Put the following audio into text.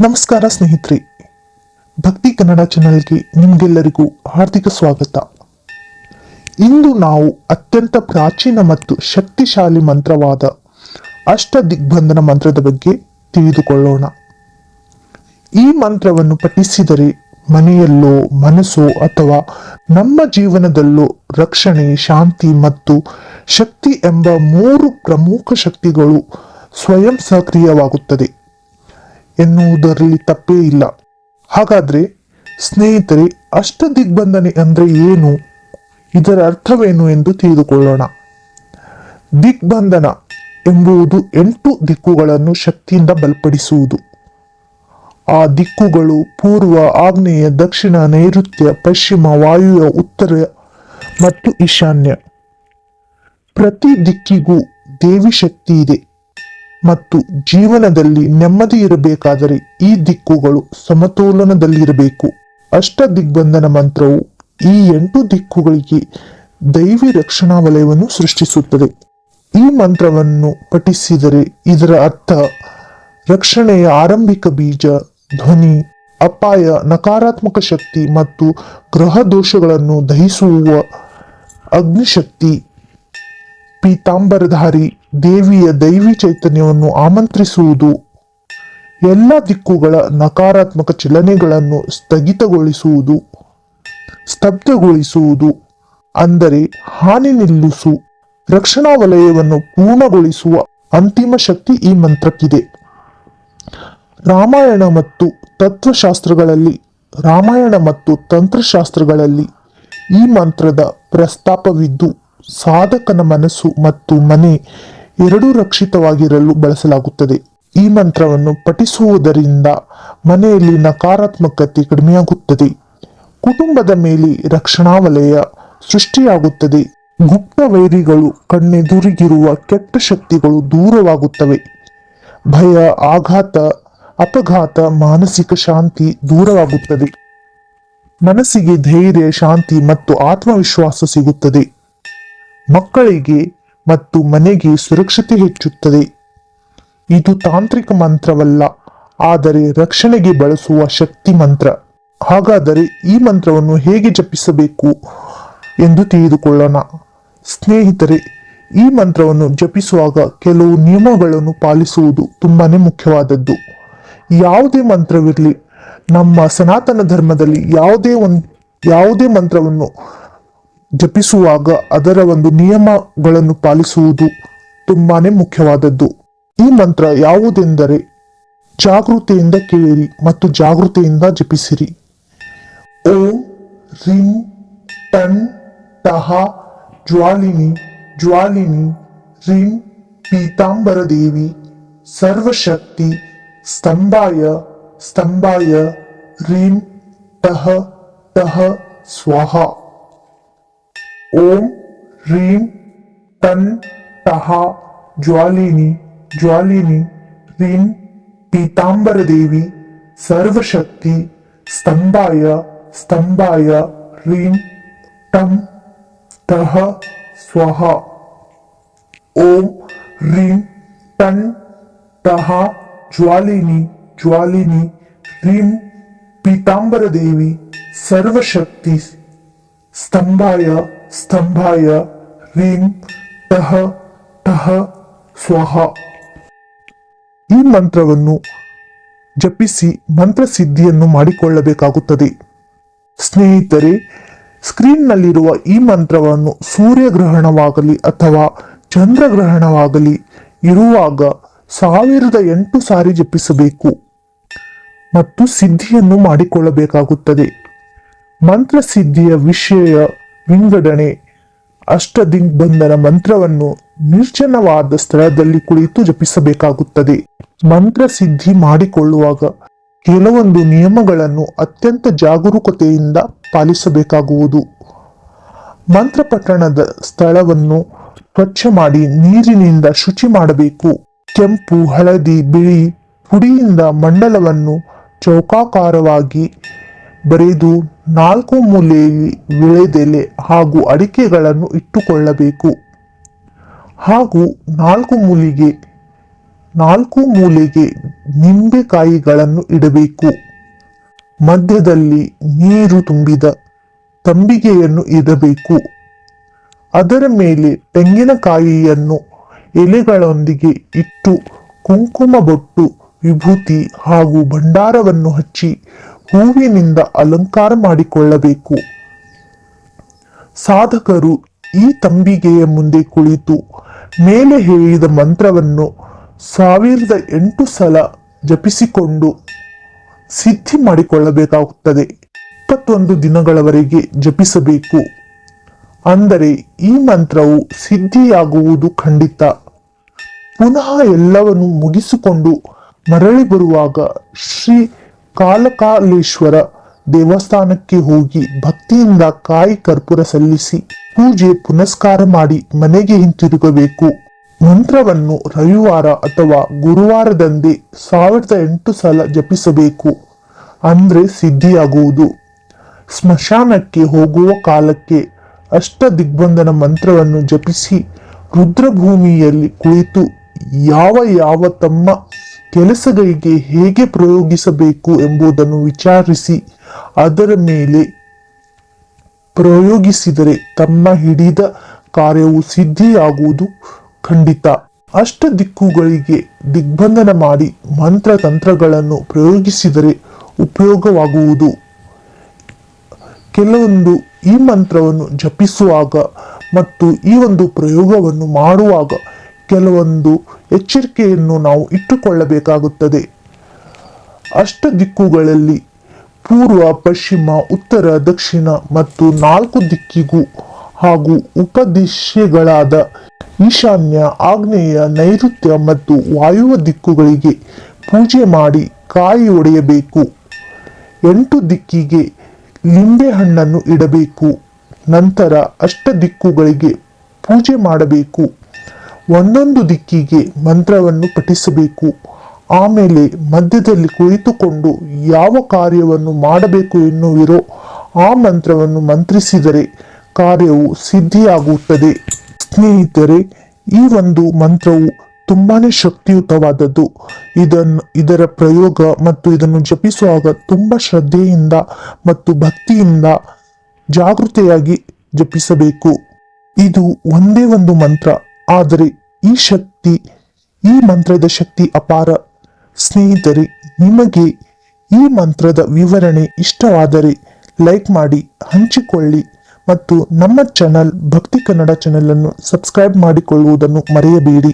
ನಮಸ್ಕಾರ ಸ್ನೇಹಿತರೆ, ಭಕ್ತಿ ಕನ್ನಡ ಚಾನೆಲ್ಗೆ ನಿಮಗೆಲ್ಲರಿಗೂ ಹಾರ್ದಿಕ ಸ್ವಾಗತ. ಇಂದು ನಾವು ಅತ್ಯಂತ ಪ್ರಾಚೀನ ಮತ್ತು ಶಕ್ತಿಶಾಲಿ ಮಂತ್ರವಾದ ಅಷ್ಟ ದಿಗ್ಬಂಧನ ಮಂತ್ರದ ಬಗ್ಗೆ ತಿಳಿದುಕೊಳ್ಳೋಣ. ಈ ಮಂತ್ರವನ್ನು ಪಠಿಸಿದರೆ ಮನೆಯಲ್ಲೋ, ಮನಸ್ಸೋ ಅಥವಾ ನಮ್ಮ ಜೀವನದಲ್ಲೋ ರಕ್ಷಣೆ, ಶಾಂತಿ ಮತ್ತು ಶಕ್ತಿ ಎಂಬ ಮೂರು ಪ್ರಮುಖ ಶಕ್ತಿಗಳು ಸ್ವಯಂ ಸಕ್ರಿಯವಾಗುತ್ತದೆ ಎನ್ನುವುದರಲ್ಲಿ ತಪ್ಪೇ ಇಲ್ಲ. ಹಾಗಾದ್ರೆ ಸ್ನೇಹಿತರೆ, ಅಷ್ಟ ದಿಗ್ಬಂಧನೆ ಅಂದ್ರೆ ಏನು, ಇದರ ಅರ್ಥವೇನು ಎಂದು ತಿಳಿದುಕೊಳ್ಳೋಣ. ದಿಗ್ಬಂಧನ ಎಂಬುದು 8 ದಿಕ್ಕುಗಳನ್ನು ಶಕ್ತಿಯಿಂದ ಬಲಪಡಿಸುವುದು. ಆ ದಿಕ್ಕುಗಳು ಪೂರ್ವ, ಆಗ್ನೇಯ, ದಕ್ಷಿಣ, ನೈಋತ್ಯ, ಪಶ್ಚಿಮ, ವಾಯುವ್ಯ, ಉತ್ತರ ಮತ್ತು ಈಶಾನ್ಯ. ಪ್ರತಿ ದಿಕ್ಕಿಗೂ ದೇವಿ ಶಕ್ತಿ ಇದೆ ಮತ್ತು ಜೀವನದಲ್ಲಿ ನೆಮ್ಮದಿ ಇರಬೇಕಾದರೆ ಈ ದಿಕ್ಕುಗಳು ಸಮತೋಲನದಲ್ಲಿರಬೇಕು. ಅಷ್ಟ ದಿಗ್ಬಂಧನ ಮಂತ್ರವು ಈ 8 ದಿಕ್ಕುಗಳಿಗೆ ದೈವಿ ರಕ್ಷಣಾ ವಲಯವನ್ನು ಸೃಷ್ಟಿಸುತ್ತದೆ. ಈ ಮಂತ್ರವನ್ನು ಪಠಿಸಿದರೆ ಇದರ ಅರ್ಥ ರಕ್ಷಣೆಯ ಆರಂಭಿಕ ಬೀಜ, ಧ್ವನಿ, ಅಪಾಯ, ನಕಾರಾತ್ಮಕ ಶಕ್ತಿ ಮತ್ತು ಗ್ರಹ ದೋಷಗಳನ್ನು ದಹಿಸುವ ಅಗ್ನಿಶಕ್ತಿ, ಪೀತಾಂಬರಧಾರಿ ದೇವಿಯ ದೈವಿ ಚೈತನ್ಯವನ್ನು ಆಮಂತ್ರಿಸುವುದು, ಎಲ್ಲ ದಿಕ್ಕುಗಳ ನಕಾರಾತ್ಮಕ ಚಲನೆಗಳನ್ನು ಸ್ತಬ್ಧಗೊಳಿಸುವುದು, ಅಂದರೆ ಹಾನಿ ನಿಲ್ಲಿಸು, ರಕ್ಷಣಾ ವಲಯವನ್ನು ಪೂರ್ಣಗೊಳಿಸುವ ಅಂತಿಮ ಶಕ್ತಿ ಈ ಮಂತ್ರಕ್ಕಿದೆ. ರಾಮಾಯಣ ಮತ್ತು ತಂತ್ರಶಾಸ್ತ್ರಗಳಲ್ಲಿ ಈ ಮಂತ್ರದ ಪ್ರಸ್ತಾಪವಿದ್ದು, ಸಾಧಕನ ಮನಸ್ಸು ಮತ್ತು ಮನೆ ಎರಡೂ ರಕ್ಷಿತವಾಗಿರಲು ಬಳಸಲಾಗುತ್ತದೆ. ಈ ಮಂತ್ರವನ್ನು ಪಠಿಸುವುದರಿಂದ ಮನೆಯಲ್ಲಿ ನಕಾರಾತ್ಮಕತೆ ಕಡಿಮೆಯಾಗುತ್ತದೆ, ಕುಟುಂಬದ ಮೇಲೆ ರಕ್ಷಣಾ ವಲಯ ಸೃಷ್ಟಿಯಾಗುತ್ತದೆ, ಗುಪ್ತ ವೈರಿಗಳು ಕಣ್ಣೆದುರಿಗಿರುವ ಕೆಟ್ಟ ಶಕ್ತಿಗಳು ದೂರವಾಗುತ್ತವೆ, ಭಯ, ಆಘಾತ, ಅಪಘಾತ, ಮಾನಸಿಕ ಶಾಂತಿ ದೂರವಾಗುತ್ತದೆ, ಮನಸ್ಸಿಗೆ ಧೈರ್ಯ, ಶಾಂತಿ ಮತ್ತು ಆತ್ಮವಿಶ್ವಾಸ ಸಿಗುತ್ತದೆ, ಮಕ್ಕಳಿಗೆ ಮತ್ತು ಮನೆಗೆ ಸುರಕ್ಷತೆ ಹೆಚ್ಚುತ್ತದೆ. ಇದು ತಾಂತ್ರಿಕ ಮಂತ್ರವಲ್ಲ, ಆದರೆ ರಕ್ಷಣೆಗೆ ಬಳಸುವ ಶಕ್ತಿ ಮಂತ್ರ. ಹಾಗಾದರೆ ಈ ಮಂತ್ರವನ್ನು ಹೇಗೆ ಜಪಿಸಬೇಕು ಎಂದು ತಿಳಿದುಕೊಳ್ಳೋಣ. ಸ್ನೇಹಿತರೆ, ಈ ಮಂತ್ರವನ್ನು ಜಪಿಸುವಾಗ ಕೆಲವು ನಿಯಮಗಳನ್ನು ಪಾಲಿಸುವುದು ತುಂಬಾನೇ ಮುಖ್ಯವಾದದ್ದು. ಯಾವುದೇ ಮಂತ್ರವಿರಲಿ, ನಮ್ಮ ಸನಾತನ ಧರ್ಮದಲ್ಲಿ ಯಾವುದೇ ಮಂತ್ರವನ್ನು ಜಪಿಸುವಾಗ ಅದರ ಒಂದು ನಿಯಮಗಳನ್ನು ಪಾಲಿಸುವುದು ತುಂಬಾನೇ ಮುಖ್ಯವಾದದ್ದು. ಈ ಮಂತ್ರ ಯಾವುದೆಂದರೆ, ಜಾಗೃತೆಯಿಂದ ಕೇಳಿರಿ ಮತ್ತು ಜಾಗೃತೆಯಿಂದ ಜಪಿಸಿರಿ. ಓಂ ರೀಂ ಟನ್ ಟಹ ಜ್ವಾಲಿನಿ ಜ್ವಾಲಿನಿ ರೀಂ ಪೀತಾಂಬರ ದೇವಿ ಸರ್ವಶಕ್ತಿ ಸ್ತಂಭಾಯ ಸ್ತಂಭಾಯ ರೀಂ ಟಹ ಟಹ ಸ್ವಾಹ. ಓಂ ರೀಂ ಟನ್ ಟಹ ಜ್ವಾಲಿನಿ ಜ್ವಾಲಿನಿ ರೀಂ ಪೀತಾಂಬರ ದೇವಿ ಸರ್ವಶಕ್ತಿ ಸ್ತಂಭಾಯ ಸ್ತಂಭಾಯ ರೀಂ ಟಂ ಟಹ ಸ್ವಾಹ. ಓಂ ರೀಂ ಟನ್ ಟಹ ಜ್ವಾಲಿನಿ ಜ್ವಾಲಿನಿ ರೀಂ ಪೀತಾಂಬರ ದೇವಿ ಸರ್ವಶಕ್ತಿ ಸ್ತಂಭಾಯ ಸ್ತಂಭಾಯ ರೀಂ ಟಹ ಟಹ ಸ್ವಾಹ. ಈ ಮಂತ್ರವನ್ನು ಜಪಿಸಿ ಮಂತ್ರಸಿದ್ಧಿಯನ್ನು ಮಾಡಿಕೊಳ್ಳಬೇಕಾಗುತ್ತದೆ. ಸ್ನೇಹಿತರೆ, ಸ್ಕ್ರೀನ್ನಲ್ಲಿರುವ ಈ ಮಂತ್ರವನ್ನು ಸೂರ್ಯಗ್ರಹಣವಾಗಲಿ ಅಥವಾ ಚಂದ್ರಗ್ರಹಣವಾಗಲಿ ಇರುವಾಗ 1008 ಸಾರಿ ಜಪಿಸಬೇಕು ಮತ್ತು ಸಿದ್ಧಿಯನ್ನು ಮಾಡಿಕೊಳ್ಳಬೇಕಾಗುತ್ತದೆ. ಮಂತ್ರಸಿದ್ಧಿಯ ವಿಷಯ ವಿಂಗಡಣೆ. ಅಷ್ಟದಿಗ್ಬಂಧನ ಮಂತ್ರವನ್ನು ನಿರ್ಜನವಾದ ಸ್ಥಳದಲ್ಲಿ ಕುಳಿತು ಜಪಿಸಬೇಕಾಗುತ್ತದೆ. ಮಂತ್ರಸಿದ್ಧಿ ಮಾಡಿಕೊಳ್ಳುವಾಗ ಕೆಲವೊಂದು ನಿಯಮಗಳನ್ನು ಅತ್ಯಂತ ಜಾಗರೂಕತೆಯಿಂದ ಪಾಲಿಸಬೇಕಾಗುವುದು. ಮಂತ್ರಪಠಣದ ಸ್ಥಳವನ್ನು ಸ್ವಚ್ಛ ಮಾಡಿ ನೀರಿನಿಂದ ಶುಚಿ ಮಾಡಬೇಕು. ಕೆಂಪು, ಹಳದಿ, ಬಿಳಿ ಪುಡಿಯಿಂದ ಮಂಡಲವನ್ನು ಚೌಕಾಕಾರವಾಗಿ ಬರೆದು 4 ಮೂಲೆಯಲ್ಲಿ ವಿಳೆದೆಲೆ ಹಾಗೂ ಅಡಿಕೆಗಳನ್ನು ಇಟ್ಟುಕೊಳ್ಳಬೇಕು. ಹಾಗೂ 4 ಮೂಲೆಗೆ 4 ಮೂಲೆಗೆ ನಿಂಬೆಕಾಯಿಗಳನ್ನು ಇಡಬೇಕು. ಮಧ್ಯದಲ್ಲಿ ನೀರು ತುಂಬಿದ ತಂಬಿಗೆಯನ್ನು ಇಡಬೇಕು. ಅದರ ಮೇಲೆ ತೆಂಗಿನಕಾಯಿಯನ್ನು ಎಲೆಗಳೊಂದಿಗೆ ಇಟ್ಟು ಕುಂಕುಮ ಬೊಟ್ಟು, ವಿಭೂತಿ ಹಾಗೂ ಭಂಡಾರವನ್ನು ಹಚ್ಚಿ ಹೂವಿನಿಂದ ಅಲಂಕಾರ ಮಾಡಿಕೊಳ್ಳಬೇಕು. ಸಾಧಕರು ಈ ತಂಬಿಗೆಯ ಮುಂದೆ ಕುಳಿತು ಮೇಲೆ ಹೇಳಿದ ಮಂತ್ರವನ್ನು 1008 ಸಲ ಜಪಿಸಿಕೊಂಡು ಸಿದ್ಧಿ ಮಾಡಿಕೊಳ್ಳಬೇಕಾಗುತ್ತದೆ. 21 ದಿನಗಳವರೆಗೆ ಜಪಿಸಬೇಕು. ಅಂದರೆ ಈ ಮಂತ್ರವು ಸಿದ್ಧಿಯಾಗುವುದು ಖಂಡಿತ. ಪುನಃ ಎಲ್ಲವನ್ನು ಮುಗಿಸಿಕೊಂಡು ಮರಳಿ ಬರುವಾಗ ಶ್ರೀ ಕಾಲಕಾಲೇಶ್ವರ ದೇವಸ್ಥಾನಕ್ಕೆ ಹೋಗಿ ಭಕ್ತಿಯಿಂದ ಕಾಯಿ ಕರ್ಪೂರ ಸಲ್ಲಿಸಿ ಪೂಜೆ ಪುನಸ್ಕಾರ ಮಾಡಿ ಮನೆಗೆ ಹಿಂತಿರುಗಬೇಕು. ಮಂತ್ರವನ್ನು ರವಿವಾರ ಅಥವಾ ಗುರುವಾರದಂದೇ 1008 ಸಲ ಜಪಿಸಬೇಕು. ಅಂದ್ರೆ ಸಿದ್ಧಿಯಾಗುವುದು. ಸ್ಮಶಾನಕ್ಕೆ ಹೋಗುವ ಕಾಲಕ್ಕೆ ಅಷ್ಟ ದಿಗ್ಬಂಧನ ಮಂತ್ರವನ್ನು ಜಪಿಸಿ ರುದ್ರಭೂಮಿಯಲ್ಲಿ ಕುಳಿತು ಯಾವ ತಮ್ಮ ಕೆಲಸಗಳಿಗೆ ಹೇಗೆ ಪ್ರಯೋಗಿಸಬೇಕು ಎಂಬುದನ್ನು ವಿಚಾರಿಸಿ ಅದರ ಮೇಲೆ ಪ್ರಯೋಗಿಸಿದರೆ ತಮ್ಮ ಹಿಡಿದ ಕಾರ್ಯವು ಸಿದ್ಧಿಯಾಗುವುದು ಖಂಡಿತ. ಅಷ್ಟ ದಿಕ್ಕುಗಳಿಗೆ ದಿಗ್ಬಂಧನ ಮಾಡಿ ಮಂತ್ರ ತಂತ್ರಗಳನ್ನು ಪ್ರಯೋಗಿಸಿದರೆ ಉಪಯೋಗವಾಗುವುದು. ಕೆಲವೊಂದು ಈ ಮಂತ್ರವನ್ನು ಜಪಿಸುವಾಗ ಮತ್ತು ಈ ಒಂದು ಪ್ರಯೋಗವನ್ನು ಮಾಡುವಾಗ ಕೆಲವೊಂದು ಎಚ್ಚರಿಕೆಯನ್ನು ನಾವು ಇಟ್ಟುಕೊಳ್ಳಬೇಕಾಗುತ್ತದೆ. ಅಷ್ಟ ದಿಕ್ಕುಗಳಲ್ಲಿ ಪೂರ್ವ, ಪಶ್ಚಿಮ, ಉತ್ತರ, ದಕ್ಷಿಣ ಮತ್ತು 4 ದಿಕ್ಕಿಗೂ ಹಾಗೂ ಉಪದಿಶೆಗಳಾದ ಈಶಾನ್ಯ, ಆಗ್ನೇಯ, ನೈಋತ್ಯ ಮತ್ತು ವಾಯುವ್ಯ ದಿಕ್ಕುಗಳಿಗೆ ಪೂಜೆ ಮಾಡಿ ಕಾಯಿ ಒಡೆಯಬೇಕು. 8 ದಿಕ್ಕಿಗೆ ಲಿಂಬೆ ಹಣ್ಣನ್ನು ಇಡಬೇಕು. ನಂತರ ಅಷ್ಟ ದಿಕ್ಕುಗಳಿಗೆ ಪೂಜೆ ಮಾಡಬೇಕು. ಒಂದೊಂದು ದಿಕ್ಕಿಗೆ ಮಂತ್ರವನ್ನು ಪಠಿಸಬೇಕು. ಆಮೇಲೆ ಮಧ್ಯದಲ್ಲಿ ಕುಳಿತುಕೊಂಡು ಯಾವ ಕಾರ್ಯವನ್ನು ಮಾಡಬೇಕು ಎನ್ನುವಿರೋ ಆ ಮಂತ್ರವನ್ನು ಮಂತ್ರಿಸಿದರೆ ಕಾರ್ಯವು ಸಿದ್ಧಿಯಾಗುತ್ತದೆ. ಸ್ನೇಹಿತರೆ, ಈ ಒಂದು ಮಂತ್ರವು ತುಂಬಾನೇ ಶಕ್ತಿಯುತವಾದದ್ದು. ಇದರ ಪ್ರಯೋಗ ಮತ್ತು ಇದನ್ನು ಜಪಿಸುವಾಗ ತುಂಬಾ ಶ್ರದ್ಧೆಯಿಂದ ಮತ್ತು ಭಕ್ತಿಯಿಂದ ಜಾಗೃತೆಯಾಗಿ ಜಪಿಸಬೇಕು. ಇದು ಒಂದೇ ಒಂದು ಮಂತ್ರ, ಆದರೆ ಈ ಮಂತ್ರದ ಶಕ್ತಿ ಅಪಾರ. ಸ್ನೇಹಿತರೆ, ನಿಮಗೆ ಈ ಮಂತ್ರದ ವಿವರಣೆ ಇಷ್ಟವಾದರೆ ಲೈಕ್ ಮಾಡಿ, ಹಂಚಿಕೊಳ್ಳಿ ಮತ್ತು ನಮ್ಮ ಚಾನಲ್ ಭಕ್ತಿ ಕನ್ನಡ ಚಾನಲ್ ಅನ್ನು ಸಬ್ಸ್ಕ್ರೈಬ್ ಮಾಡಿಕೊಳ್ಳುವುದನ್ನು ಮರೆಯಬೇಡಿ.